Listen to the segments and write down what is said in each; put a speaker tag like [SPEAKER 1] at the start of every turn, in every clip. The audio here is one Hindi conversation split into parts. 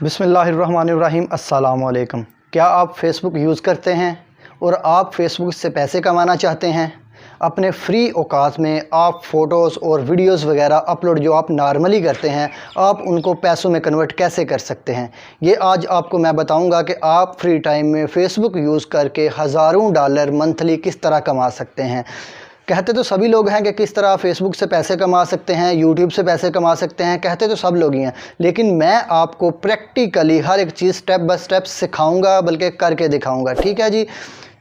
[SPEAKER 1] बिस्मिल्लाहिर्रहमानिर्रहीम अस्सलामुअलैकुम। क्या आप फेसबुक यूज़ करते हैं और आप फेसबुक से पैसे कमाना चाहते हैं? अपने फ्री औकात में आप फ़ोटोज़ और वीडियोज़ वगैरह अपलोड जो आप नॉर्मली करते हैं, आप उनको पैसों में कन्वर्ट कैसे कर सकते हैं, ये आज आपको मैं बताऊंगा कि आप फ्री टाइम में फ़ेसबुक यूज़ करके हज़ारों डॉलर मंथली किस तरह कमा सकते हैं। कहते तो सभी लोग हैं कि किस तरह फेसबुक से पैसे कमा सकते हैं, यूट्यूब से पैसे कमा सकते हैं, कहते तो सब लोग ही हैं, लेकिन मैं आपको प्रैक्टिकली हर एक चीज़ स्टेप बाय स्टेप सिखाऊंगा, बल्कि करके दिखाऊंगा। ठीक है जी।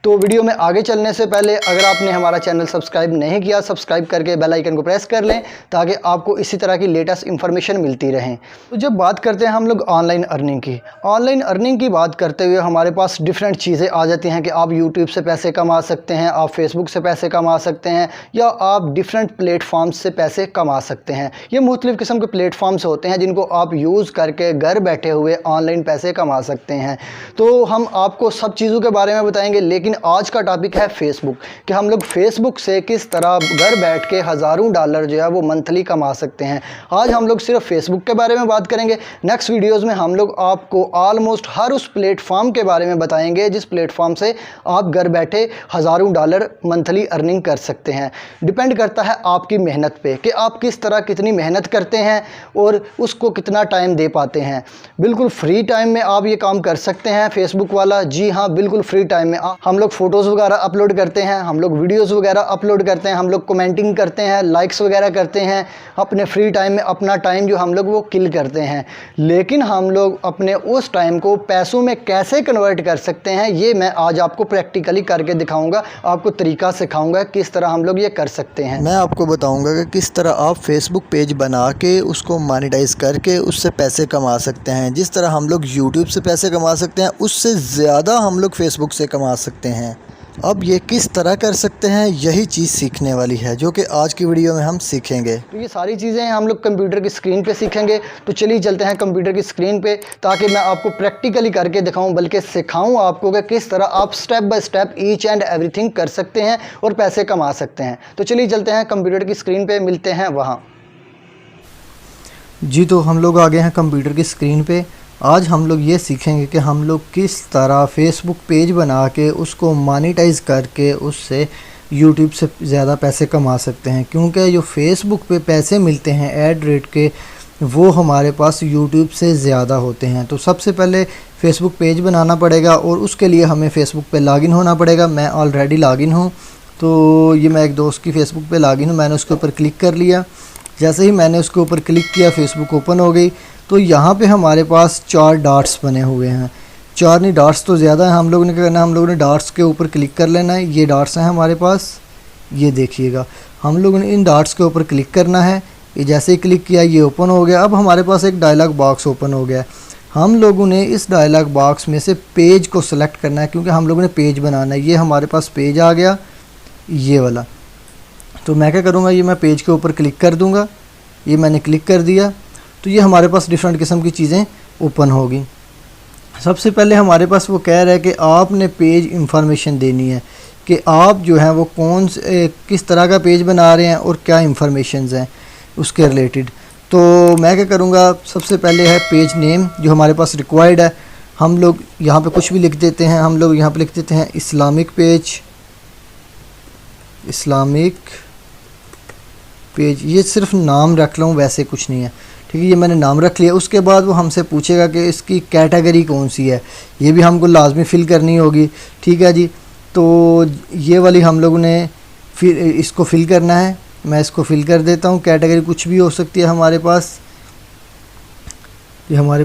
[SPEAKER 1] तो वीडियो में आगे चलने से पहले अगर आपने हमारा चैनल सब्सक्राइब नहीं किया, सब्सक्राइब करके बेल आइकन को प्रेस कर लें ताकि आपको इसी तरह की लेटेस्ट इंफॉर्मेशन मिलती रहे। तो जब बात करते हैं हम लोग ऑनलाइन अर्निंग की बात करते हुए हमारे पास डिफरेंट चीज़ें आ जाती हैं कि आप यूट्यूब से पैसे कमा सकते हैं, आप फेसबुक से पैसे कमा सकते हैं, या आप डिफरेंट प्लेटफॉर्म्स से पैसे कमा सकते हैं। ये मुख्तलिफ़ किस्म के प्लेटफॉर्म्स होते हैं जिनको आप यूज़ करके घर बैठे हुए ऑनलाइन पैसे कमा सकते हैं। तो हम आपको सब चीज़ों के बारे में बताएंगे, लेकिन आज का टॉपिक है फेसबुक, कि हम लोग फेसबुक से किस तरह घर बैठ के हज़ारों डॉलर जो है वो मंथली कमा सकते हैं। आज हम लोग सिर्फ फेसबुक के बारे में बात करेंगे। नेक्स्ट वीडियोस में हम लोग आपको ऑलमोस्ट हर उस प्लेटफॉर्म के बारे में बताएंगे जिस प्लेटफॉर्म से आप घर बैठे हज़ारों डॉलर मंथली अर्निंग कर सकते हैं। डिपेंड करता है आपकी मेहनत पे कि आप किस तरह कितनी मेहनत करते हैं और उसको कितना टाइम दे पाते हैं। बिल्कुल फ्री टाइम में आप ये काम कर सकते हैं फेसबुक वाला। जी हाँ, बिल्कुल फ्री टाइम में हम लोग फ़ोटोज़ वगैरह अपलोड करते हैं, हम लोग वीडियोज़ वगैरह अपलोड करते हैं, हम लोग कमेंटिंग करते हैं, लाइक्स वगैरह करते हैं। अपने फ्री टाइम में अपना टाइम जो हम लोग वो किल करते हैं, लेकिन हम लोग अपने उस टाइम को पैसों में कैसे कन्वर्ट कर सकते हैं ये मैं आज आपको प्रैक्टिकली करके दिखाऊंगा। आपको तरीका सिखाऊंगा किस तरह हम लोग ये कर सकते हैं।
[SPEAKER 2] मैं आपको बताऊंगा कि किस तरह आप फेसबुक पेज बना के उसको मोनेटाइज करके उससे पैसे कमा सकते हैं। जिस तरह हम लोग यूट्यूब से पैसे कमा सकते हैं, उससे ज़्यादा हम लोग फेसबुक से कमा सकते हैं। अब ये किस तरह कर सकते हैं, यही चीज़ सीखने वाली है जो कि आज की वीडियो में हम सीखेंगे।
[SPEAKER 1] तो ये सारी चीज़ें हम लोग कंप्यूटर की स्क्रीन पे सीखेंगे। तो चलिए चलते हैं कंप्यूटर की स्क्रीन पे, ताकि मैं आपको प्रैक्टिकली करके दिखाऊं, बल्कि सिखाऊं आपको कि किस तरह आप step by step each and everything कर सकते हैं और पैसे कमा सकते हैं। तो चलिए चलते हैं कंप्यूटर की स्क्रीन पर, मिलते हैं वहाँ।
[SPEAKER 2] जी, तो हम लोग आ गए हैं कंप्यूटर की स्क्रीन पे। आज हम लोग ये सीखेंगे कि हम लोग किस तरह फेसबुक पेज बना के उसको मोनेटाइज करके उससे यूट्यूब से ज़्यादा पैसे कमा सकते हैं। क्योंकि जो फेसबुक पे पैसे मिलते हैं ऐड रेट के, वो हमारे पास यूट्यूब से ज़्यादा होते हैं। तो सबसे पहले फेसबुक पेज बनाना पड़ेगा और उसके लिए हमें फ़ेसबुक पे लॉगिन होना पड़ेगा। मैं ऑलरेडी लॉगिन हूँ, तो ये मैं एक दोस्त की फ़ेसबुक पे लॉगिन हूँ। मैंने उसके ऊपर क्लिक कर लिया। जैसे ही मैंने उसके ऊपर क्लिक किया, फ़ेसबुक ओपन हो गई। तो यहाँ पे हमारे पास 4 डॉट्स बने हुए हैं। 4 नहीं, डॉट्स तो ज़्यादा है। हम लोगों ने क्या करना है, हम लोगों ने डॉट्स के ऊपर क्लिक कर लेना है। ये डॉट्स हैं हमारे पास, ये देखिएगा। हम लोगों ने इन डॉट्स के ऊपर क्लिक करना है। ये जैसे ही क्लिक किया, ये ओपन हो गया। अब हमारे पास एक डायलॉग बॉक्स ओपन हो गया। हम लोगों ने इस डायलॉग बॉक्स में से पेज को सिलेक्ट करना है, क्योंकि हम लोगों ने पेज बनाना है। ये हमारे पास पेज आ गया, ये वाला। तो मैं क्या करूँगा, ये मैं पेज के ऊपर क्लिक कर दूँगा। ये मैंने क्लिक कर दिया, तो ये हमारे पास डिफरेंट किस्म की चीज़ें ओपन होगी। सबसे पहले हमारे पास वो कह रहा है कि आपने पेज इंफॉर्मेशन देनी है, कि आप जो है वो किस तरह का पेज बना रहे हैं और क्या इंफॉर्मेशंस हैं उसके रिलेटेड। तो मैं क्या करूँगा, सबसे पहले है पेज नेम जो हमारे पास रिक्वायर्ड है। हम लोग यहाँ पे कुछ भी लिख देते हैं। हम लोग यहाँ पे लिख देते हैं इस्लामिक पेज। ये सिर्फ नाम रख लूँ, वैसे कुछ नहीं है, ठीक है। ये मैंने नाम रख लिया। उसके बाद वो हमसे पूछेगा कि इसकी कैटेगरी कौन सी है, ये भी हमको लाजमी फ़िल करनी होगी, ठीक है जी। तो ये वाली हम लोगों ने फिर इसको फ़िल करना है। मैं इसको फ़िल कर देता हूँ। कैटेगरी कुछ भी हो सकती है हमारे पास। ये हमारे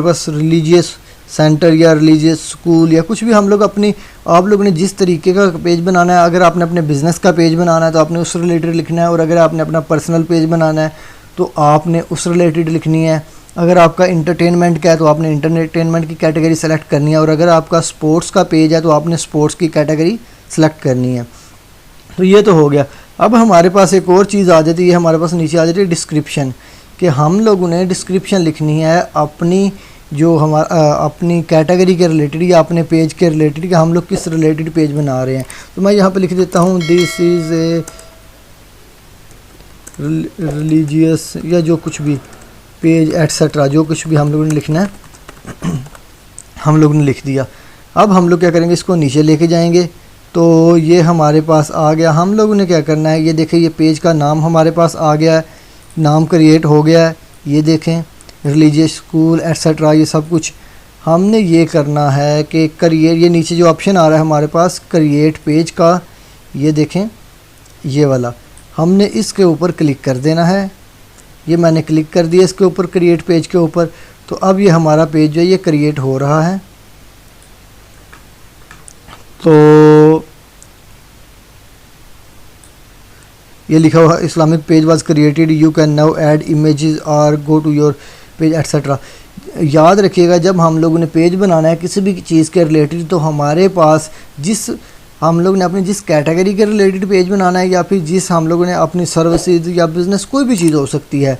[SPEAKER 2] पास रिलीजियस सेंटर या रिलीजियस स्कूल या कुछ भी हम लोग आप लोगों ने जिस तरीके का पेज बनाना है। अगर आपने अपने बिज़नेस का पेज बनाना है तो आपने उस रिलेटेड लिखना है, और अगर आपने अपना पर्सनल पेज बनाना है तो आपने उस रिलेटेड लिखनी है। अगर आपका इंटरटेनमेंट का है तो आपने इंटरटेनमेंट की कैटेगरी सेलेक्ट करनी है, और अगर आपका स्पोर्ट्स का पेज है तो आपने स्पोर्ट्स की कैटेगरी सेलेक्ट करनी है। तो ये तो हो गया। अब हमारे पास एक और चीज़ आ जाती है, हमारे पास नीचे आ जाती है डिस्क्रिप्शन, कि हम लोगों ने डिस्क्रिप्शन लिखनी है अपनी जो अपनी कैटेगरी के रिलेटेड या अपने पेज के रिलेटेड, कि हम लोग किस रिलेटेड पेज बना रहे हैं। तो मैं यहाँ पे लिख देता हूँ दिस इज़ ए रिलीजियस या जो कुछ भी पेज एटसेट्रा जो कुछ भी हम लोगों ने लिखना है हम लोगों ने लिख दिया। अब हम लोग क्या करेंगे, इसको नीचे लेके जाएंगे तो ये हमारे पास आ गया। हम लोगों ने क्या करना है, ये देखें ये पेज का नाम हमारे पास आ गया है, नाम क्रिएट हो गया है। ये देखें रिलीजियस स्कूल एटसेट्रा ये सब कुछ। हमने ये करना है कि क्रिएट, ये नीचे जो ऑप्शन आ रहा है हमारे पास क्रिएट पेज का, ये देखें ये वाला, हमने इसके ऊपर क्लिक कर देना है। ये मैंने क्लिक कर दिया इसके ऊपर, क्रिएट पेज के ऊपर। तो अब ये हमारा पेज जो है ये क्रिएट हो रहा है। तो ये लिखा हुआ Islamic page was created, you can now add images और go to your page etcetera. याद रखिएगा जब हम लोगों ने पेज बनाना है किसी भी चीज़ के रिलेटेड, तो हमारे पास हम लोग ने अपनी जिस कैटेगरी के रिलेटेड पेज बनाना है, या फिर जिस हम लोगों ने अपनी सर्विसेज या बिज़नेस कोई भी चीज़ हो सकती है,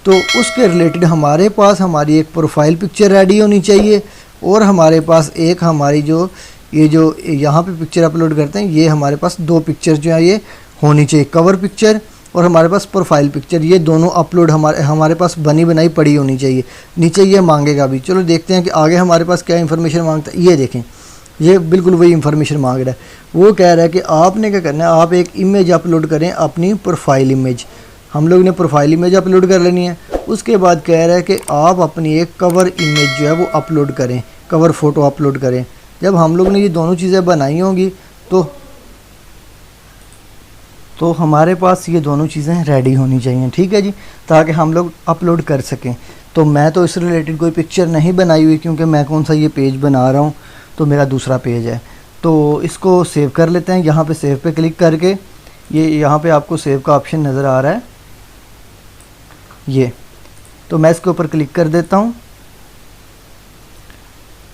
[SPEAKER 2] तो उसके रिलेटेड हमारे पास हमारी एक प्रोफाइल पिक्चर रेडी होनी चाहिए। और हमारे पास एक हमारी जो यहाँ पे पिक्चर अपलोड करते हैं, ये हमारे पास 2 पिक्चर जो है ये होनी चाहिए, कवर पिक्चर और हमारे पास प्रोफाइल पिक्चर। ये दोनों अपलोड हमारे पास बनी बनाई पड़ी होनी चाहिए। नीचे ये मांगेगा भी, चलो देखते हैं कि आगे हमारे पास क्या इन्फॉर्मेशन मांगता है। ये देखें ये बिल्कुल वही इन्फॉर्मेशन मांग रहा है। वो कह रहा है कि आपने क्या करना है, आप एक इमेज अपलोड करें, अपनी प्रोफाइल इमेज। हम लोग ने प्रोफाइल इमेज अपलोड कर लेनी है। उसके बाद कह रहा है कि आप अपनी एक कवर इमेज जो है वो अपलोड करें, कवर फ़ोटो अपलोड करें। जब हम लोग ने ये दोनों चीज़ें बनाई होंगी तो हमारे पास ये दोनों चीज़ें रेडी होनी चाहिए, ठीक है जी, ताकि हम लोग अपलोड कर सकें। तो मैं तो इस रिलेटेड कोई पिक्चर नहीं बनाई हुई, क्योंकि मैं कौन सा ये पेज बना रहा हूँ, तो मेरा दूसरा पेज है। तो इसको सेव कर लेते हैं। यहाँ पे सेव पे क्लिक करके ये यहाँ पे आपको सेव का ऑप्शन नज़र आ रहा है, ये तो मैं इसके ऊपर क्लिक कर देता हूँ।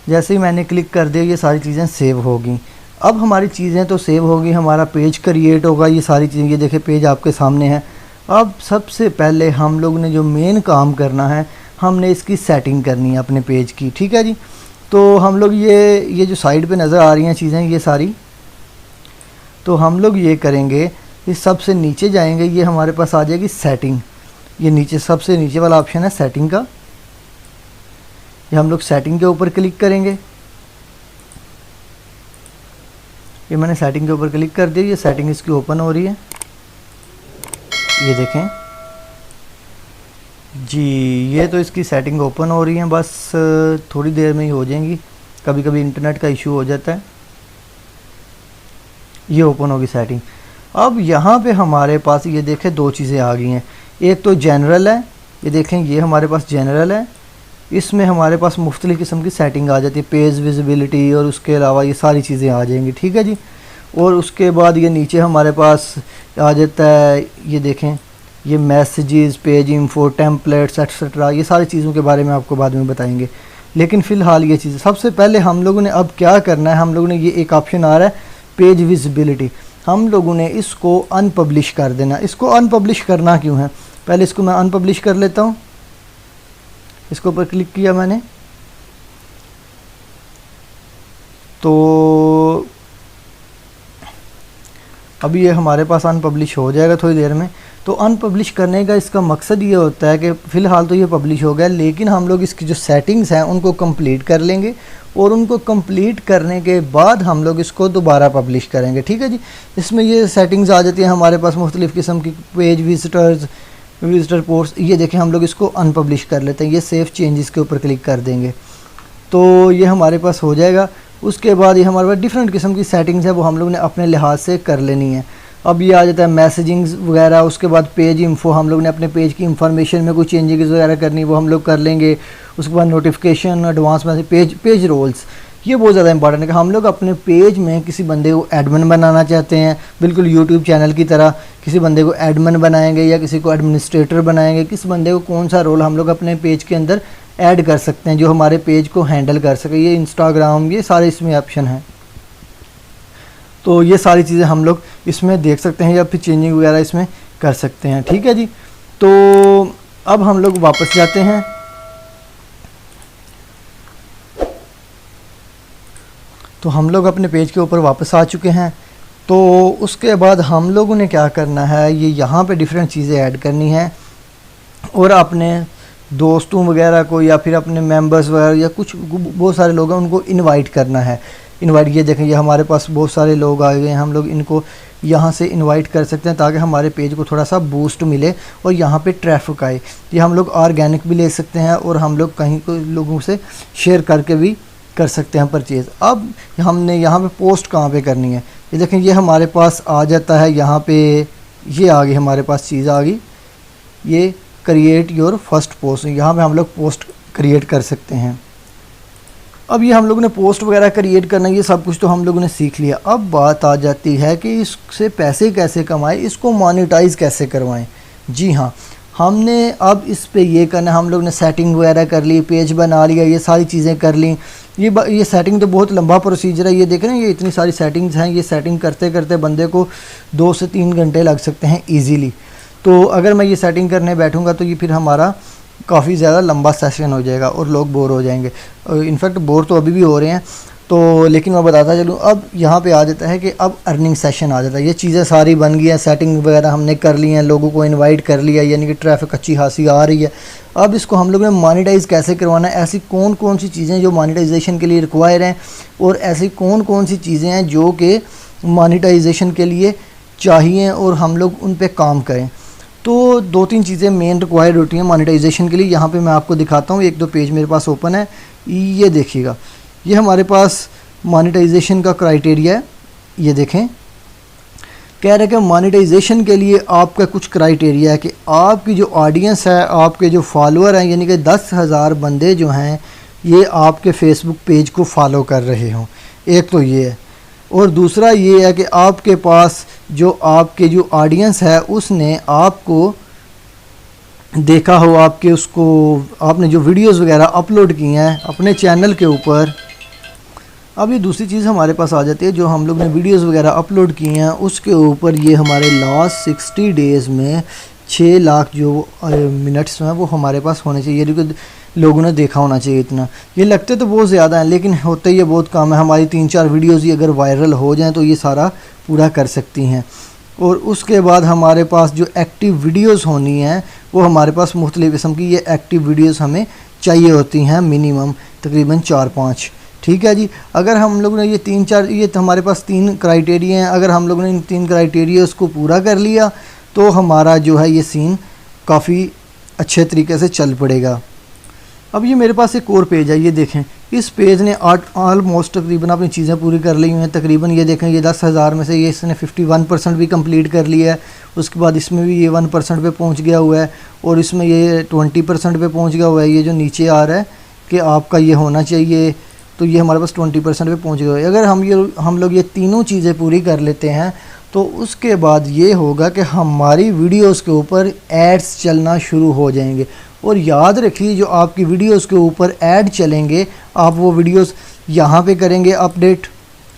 [SPEAKER 2] जैसे ही मैंने क्लिक कर दिया ये सारी चीज़ें सेव होगी। अब हमारी चीज़ें तो सेव होगी, हमारा पेज क्रिएट होगा, ये सारी चीज़ें, ये देखें पेज आपके सामने है। अब सबसे पहले हम लोग ने जो मेन काम करना है, हमने इसकी सेटिंग करनी है अपने पेज की, ठीक है जी। तो हम लोग ये जो साइड पे नज़र आ रही हैं चीज़ें ये सारी, तो हम लोग ये करेंगे, इस सबसे नीचे जाएंगे, ये हमारे पास आ जाएगी सेटिंग। ये नीचे सबसे नीचे वाला ऑप्शन है सेटिंग का, ये हम लोग सेटिंग के ऊपर क्लिक करेंगे। ये मैंने सेटिंग के ऊपर क्लिक कर दिया, ये सेटिंग इसकी ओपन हो रही है, ये देखें जी, ये तो इसकी सेटिंग ओपन हो रही है। बस थोड़ी देर में ही हो जाएंगी, कभी कभी इंटरनेट का इशू हो जाता है। ये ओपन होगी सेटिंग। अब यहाँ पे हमारे पास ये देखें 2 चीज़ें आ गई हैं। एक तो जनरल है, ये देखें ये हमारे पास जनरल है, इसमें हमारे पास मुख्तलिफ़ किस्म की सेटिंग आ जाती है, पेज विजिबिलिटी और उसके अलावा ये सारी चीज़ें आ जाएंगी, ठीक है जी। और उसके बाद ये नीचे हमारे पास आ जाता है, ये देखें ये messages, page info, templates etcetera, ये सारी चीज़ों के बारे में आपको बाद में बताएंगे। लेकिन फ़िलहाल ये चीज़ सबसे पहले हम लोगों ने अब क्या करना है, हम लोगों ने ये एक ऑप्शन आ रहा है पेज विजिबिलिटी, हम लोगों ने इसको अनपब्लिश कर देना। इसको अनपब्लिश करना क्यों है, पहले इसको मैं अनपब्लिश कर लेता हूँ। इसके ऊपर क्लिक किया मैंने, तो अभी ये हमारे पास अनपब्लिश हो जाएगा थोड़ी देर में। तो अनपब्लिश करने का इसका मकसद ये होता है कि फ़िलहाल तो ये पब्लिश हो गया, लेकिन हम लोग इसकी जो सेटिंग्स हैं उनको कंप्लीट कर लेंगे, और उनको कंप्लीट करने के बाद हम लोग इसको दोबारा पब्लिश करेंगे, ठीक है जी। इसमें ये सेटिंग्स आ जाती हैं हमारे पास मुख्तलिफ़ किस्म की, पेज विजिटर पोस्ट। ये देखें हम लोग इसको अनपब्लिश कर लेते हैं, ये सेव चेंजेस के ऊपर क्लिक कर देंगे तो ये हमारे पास हो जाएगा। उसके बाद ये हमारे पास डिफरेंट किस्म की सेटिंग्स है, वो हम लोग ने अपने लिहाज से कर लेनी है। अब ये आ जाता है मैसेजिंग्स वगैरह। उसके बाद पेज इंफो, हम लोग ने अपने पेज की इंफॉर्मेशन में कुछ चेंजेस वगैरह करनी, वो हम लोग कर लेंगे। उसके बाद notification, advance message, page roles, ये बहुत ज़्यादा इंपॉर्टेंट है कि हम लोग अपने पेज में किसी बंदे को एडमिन बनाना चाहते हैं, बिल्कुल यूट्यूब चैनल की तरह किसी बंदे को एडमिन बनाएंगे या किसी को एडमिनिस्ट्रेटर बनाएंगे, किस बंदे को कौन सा रोल हम लोग अपने पेज के अंदर ऐड कर सकते हैं जो हमारे पेज को हैंडल कर सके। ये इंस्टाग्राम, ये सारे इसमें ऑप्शन हैं, तो ये सारी चीज़ें हम लोग इसमें देख सकते हैं या फिर चेंजिंग वगैरह इसमें कर सकते हैं, ठीक है जी। तो अब हम लोग वापस जाते हैं, तो हम लोग अपने पेज के ऊपर वापस आ चुके हैं। तो उसके बाद हम लोगों ने क्या करना है, ये यहाँ पे डिफरेंट चीज़ें ऐड करनी है और अपने दोस्तों वगैरह को या फिर अपने मेंबर्स वगैरह या कुछ बहुत सारे लोग हैं उनको इनवाइट करना है। इनवाइट, ये देखें ये हमारे पास बहुत सारे लोग आ गए हैं, हम लोग इनको यहाँ से इनवाइट कर सकते हैं ताकि हमारे पेज को थोड़ा सा बूस्ट मिले और यहाँ पे ट्रैफिक आए। ये हम लोग ऑर्गेनिक भी ले सकते हैं और हम लोग कहीं को लोगों से शेयर करके भी कर सकते हैं परचेज़। अब हमने यहाँ पे पोस्ट कहाँ पे करनी है, ये देखें ये हमारे पास आ जाता है, यहाँ पे ये आ गई हमारे पास चीज़ आ गई, ये क्रिएट योर फर्स्ट पोस्ट। यहाँ पे हम लोग पोस्ट क्रिएट कर सकते हैं। अब ये हम लोगों ने पोस्ट वगैरह क्रिएट करना, ये सब कुछ तो हम लोगों ने सीख लिया। अब बात आ जाती है कि इससे पैसे कैसे कमाएं, इसको मोनेटाइज कैसे करवाएं। जी हाँ, हमने अब इस पे ये करना, हम लोग ने सेटिंग वगैरह कर ली, पेज बना लिया, ये सारी चीज़ें कर ली। ये सेटिंग तो बहुत लंबा प्रोसीजर है, ये देख रहे हैं ये इतनी सारी सेटिंग्स हैं। ये सेटिंग करते करते बंदे को 2 से 3 घंटे लग सकते हैं ईजीली। तो अगर मैं ये सेटिंग करने बैठूंगा तो ये फिर हमारा काफ़ी ज़्यादा लंबा सेशन हो जाएगा और लोग बोर हो जाएंगे। इनफैक्ट बोर तो अभी भी हो रहे हैं। तो लेकिन मैं बताता चलूँ, अब यहाँ पे आ जाता है कि अब अर्निंग सेशन आ जाता है। ये चीज़ें सारी बन गई हैं, सेटिंग वगैरह हमने कर ली हैं, लोगों को इनवाइट कर लिया, यानी कि ट्रैफिक अच्छी खासी आ रही है। अब इसको हम लोग ने मोनेटाइज़ कैसे करवाना है, ऐसी कौन कौन सी चीज़ें जो मोनेटाइजेशन के लिए रिक्वायर हैं और ऐसी कौन कौन सी चीज़ें हैं जो कि मोनेटाइजेशन के लिए चाहिए और हम लोग उन पर काम करें। तो 2-3 चीज़ें मेन रिक्वायर्ड होती हैं मोनेटाइजेशन के लिए। यहाँ पे मैं आपको दिखाता हूँ, 1-2 पेज मेरे पास ओपन है, ये देखिएगा, ये हमारे पास मोनेटाइजेशन का क्राइटेरिया है। ये देखें, कह रहे हैं कि मोनेटाइजेशन के लिए आपका कुछ क्राइटेरिया है कि आपकी जो ऑडियंस है, आपके जो फॉलोअर हैं, यानी कि 10,000 बंदे जो हैं ये आपके फेसबुक पेज को फॉलो कर रहे हों। एक तो ये है, और दूसरा ये है कि आपके पास जो आपके जो ऑडियंस है उसने आपको देखा हो, आपने जो वीडियोस वगैरह अपलोड की हैं अपने चैनल के ऊपर। अब ये दूसरी चीज़ हमारे पास आ जाती है, जो हम लोग ने वीडियोस वगैरह अपलोड की हैं उसके ऊपर ये हमारे लास्ट 60 डेज़ में 6 लाख जो मिनट्स हैं वो हमारे पास होने चाहिए, क्योंकि लोगों ने देखा होना चाहिए इतना। ये लगते तो बहुत ज़्यादा हैं लेकिन होते ये बहुत कम है। हमारी 3-4 वीडियोज़ ही अगर वायरल हो जाएँ तो ये सारा पूरा कर सकती हैं। और उसके बाद हमारे पास जो एक्टिव वीडियोज़ होनी हैं वो हमारे पास मुख्तलिफ़ किस्म की ये एक्टिव वीडियोज़ हमें चाहिए होती हैं, मिनिमम तकरीबन 4-5। ठीक है जी। अगर हम लोग ने ये 3-4, ये तो हमारे पास 3 क्राइटेरिया हैं, अगर हम लोगों ने इन 3 क्राइटेरियाज़ को पूरा कर लिया तो हमारा जो है ये सीन काफ़ी अच्छे तरीके से चल पड़ेगा। अब ये मेरे पास एक और पेज है, ये देखें, इस पेज ने ऑलमोस्ट तकरीबन अपनी चीज़ें पूरी कर ली हुई हैं। तकरीबन ये देखें, ये 10,000 में से ये इसने 51% भी कंप्लीट कर लिया है। उसके बाद इसमें भी ये 1% पे पहुंच गया हुआ है और इसमें ये 20% पे पहुंच गया हुआ है। ये जो नीचे आ रहा है कि आपका ये होना चाहिए, तो ये हमारे पास 20% पे पहुँच गया है। अगर हम लोग ये तीनों चीज़ें पूरी कर लेते हैं तो उसके बाद ये होगा कि हमारी वीडियोज़ के ऊपर एड्स चलना शुरू हो जाएंगे। और याद रखिए, जो आपकी वीडियोस के ऊपर ऐड चलेंगे, आप वो वीडियोस यहाँ पे करेंगे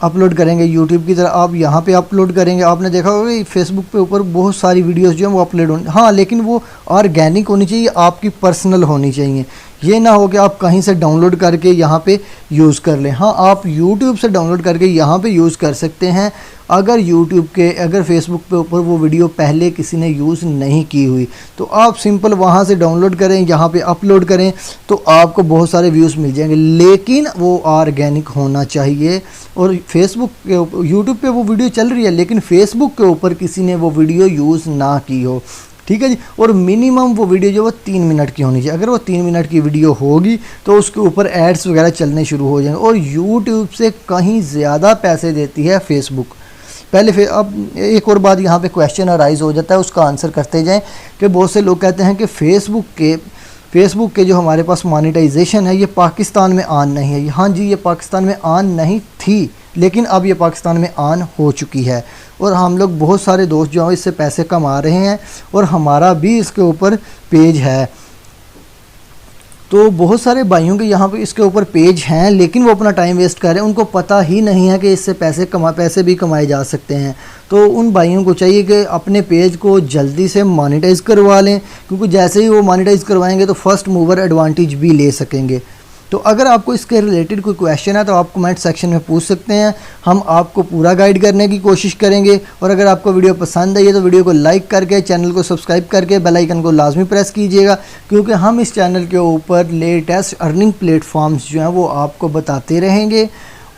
[SPEAKER 2] अपलोड करेंगे, यूट्यूब की तरह आप यहाँ पे अपलोड करेंगे। आपने देखा होगा फेसबुक पे ऊपर बहुत सारी वीडियोस जो हैं वो अपलोड होनी, हाँ, लेकिन वो ऑर्गेनिक होनी चाहिए, आपकी पर्सनल होनी चाहिए। ये ना हो कि आप कहीं से डाउनलोड करके यहाँ पे यूज़ कर लें। हाँ, आप यूट्यूब से डाउनलोड करके यहाँ पे यूज़ कर सकते हैं अगर फेसबुक पे ऊपर वो वीडियो पहले किसी ने यूज़ नहीं की हुई, तो आप सिंपल वहाँ से डाउनलोड करें, यहाँ पे अपलोड करें तो आपको बहुत सारे व्यूज़ मिल जाएंगे। लेकिन वो ऑर्गेनिक होना चाहिए। और फेसबुक के यूट्यूब पे वो वीडियो चल रही है लेकिन फेसबुक के ऊपर किसी ने वो वीडियो यूज़ ना की हो। ठीक है जी। और मिनिमम वो वीडियो जो वो 3 मिनट की होनी चाहिए। अगर वो 3 मिनट की वीडियो होगी तो उसके ऊपर एड्स वगैरह चलने शुरू हो जाएंगे। और यूट्यूब से कहीं ज़्यादा पैसे देती है फेसबुक। अब एक और बात यहाँ पे क्वेश्चन अराइज हो जाता है, उसका आंसर करते जाएं कि बहुत से लोग कहते हैं कि फेसबुक के जो हमारे पास मोनेटाइजेशन है ये पाकिस्तान में ऑन नहीं है। हाँ जी, ये पाकिस्तान में ऑन नहीं थी लेकिन अब ये पाकिस्तान में ऑन हो चुकी है और हम लोग बहुत सारे दोस्त जो हैं इससे पैसे कमा रहे हैं और हमारा भी इसके ऊपर पेज है। तो बहुत सारे भाइयों के यहाँ पे इसके ऊपर पेज हैं लेकिन वो अपना टाइम वेस्ट कर रहे हैं, उनको पता ही नहीं है कि इससे पैसे भी कमाए जा सकते हैं। तो उन भाइयों को चाहिए कि अपने पेज को जल्दी से मोनेटाइज़ करवा लें, क्योंकि जैसे ही वो मोनेटाइज़ करवाएंगे तो फर्स्ट मूवर एडवांटेज भी ले सकेंगे। तो अगर आपको इसके रिलेटेड कोई क्वेश्चन है तो आप कमेंट सेक्शन में पूछ सकते हैं, हम आपको पूरा गाइड करने की कोशिश करेंगे। और अगर आपको वीडियो पसंद आई है तो वीडियो को लाइक करके चैनल को सब्सक्राइब करके बेल आइकन को लाजमी प्रेस कीजिएगा, क्योंकि हम इस चैनल के ऊपर लेटेस्ट अर्निंग प्लेटफॉर्म्स जो हैं वो आपको बताते रहेंगे।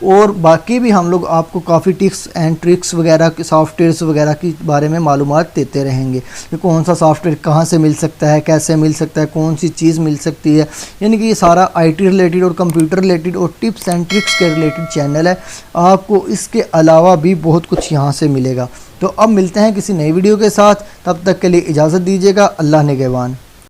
[SPEAKER 2] और बाकी भी हम लोग आपको काफ़ी टिप्स एंड ट्रिक्स वगैरह सॉफ्टवेयर्स वगैरह के बारे में मालूमात देते रहेंगे कि कौन सा सॉफ्टवेयर कहाँ से मिल सकता है, कैसे मिल सकता है, कौन सी चीज़ मिल सकती है। यानी कि ये सारा आईटी रिलेटेड और कंप्यूटर रिलेटेड और टिप्स एंड ट्रिक्स के रिलेटेड चैनल है। आपको इसके अलावा भी बहुत कुछ यहाँ से मिलेगा। तो अब मिलते हैं किसी नई वीडियो के साथ, तब तक के लिए इजाज़त दीजिएगा। अल्लाह निगहबान।